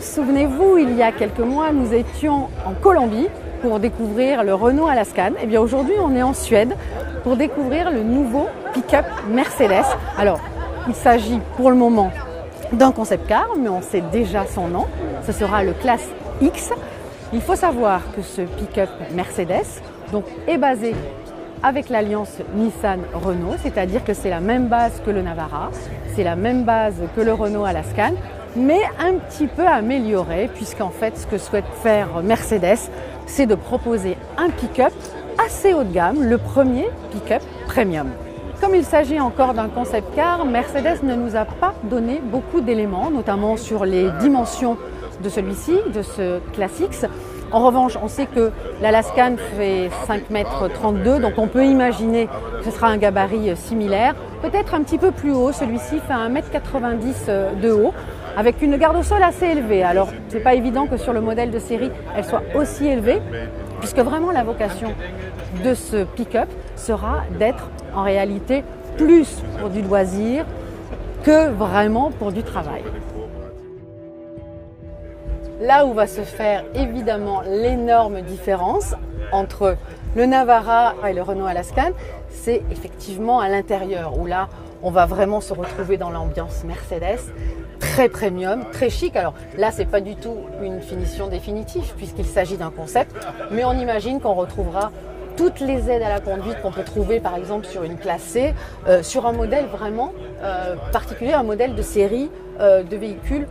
Souvenez-vous, il y a quelques mois, nous étions en Colombie pour découvrir le Renault Alaskan. Et bien aujourd'hui, on est en Suède pour découvrir le nouveau pick-up Mercedes. Alors, il s'agit pour le moment d'un concept car, mais on sait déjà son nom. Ce sera le Classe X. Il faut savoir que ce pick-up Mercedes est basé avec l'alliance Nissan-Renault, c'est-à-dire que c'est la même base que le Navara, c'est la même base que le Renault Alaskan, mais un petit peu amélioré, puisqu'en fait, ce que souhaite faire Mercedes, c'est de proposer un pick-up assez haut de gamme, le premier pick-up premium. Comme il s'agit encore d'un concept car, Mercedes ne nous a pas donné beaucoup d'éléments, notamment sur les dimensions de celui-ci, de ce Classe X. En revanche, on sait que l'Alaskan fait 5,32 m, donc on peut imaginer que ce sera un gabarit similaire. Peut-être un petit peu plus haut, celui-ci fait 1,90 m de haut, avec une garde au sol assez élevée. Alors, ce n'est pas évident que sur le modèle de série, elle soit aussi élevée, puisque vraiment la vocation de ce pick-up sera d'être en réalité plus pour du loisir que vraiment pour du travail. Là où va se faire évidemment l'énorme différence entre le Navara et le Renault Alaskan, c'est effectivement à l'intérieur, où là, on va vraiment se retrouver dans l'ambiance Mercedes, très premium, très chic. Alors là, c'est pas du tout une finition définitive, puisqu'il s'agit d'un concept, mais on imagine qu'on retrouvera toutes les aides à la conduite qu'on peut trouver par exemple sur une classe C, sur un modèle vraiment particulier, un modèle de série de véhicules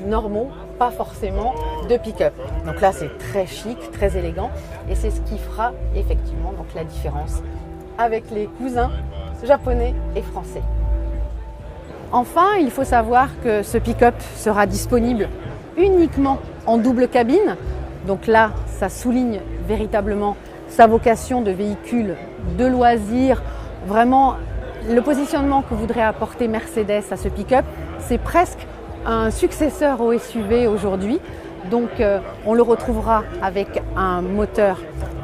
normaux, pas forcément de pick-up. Donc là, c'est très chic, très élégant, et c'est ce qui fera effectivement la différence avec les cousins japonais et français. Enfin, il faut savoir que ce pick-up sera disponible uniquement en double cabine. Donc là, ça souligne véritablement sa vocation de véhicule de loisir. Vraiment, le positionnement que voudrait apporter Mercedes à ce pick-up, c'est presque un successeur au SUV aujourd'hui. Donc on le retrouvera avec un moteur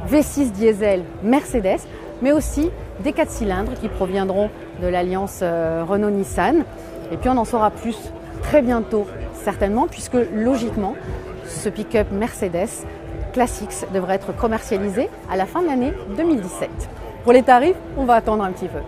V6 diesel Mercedes, mais aussi des 4 cylindres qui proviendront de l'alliance Renault-Nissan. Et puis on en saura plus très bientôt, certainement, puisque logiquement, ce pick-up Mercedes Classe X devrait être commercialisé à la fin de l'année 2017. Pour les tarifs, on va attendre un petit peu.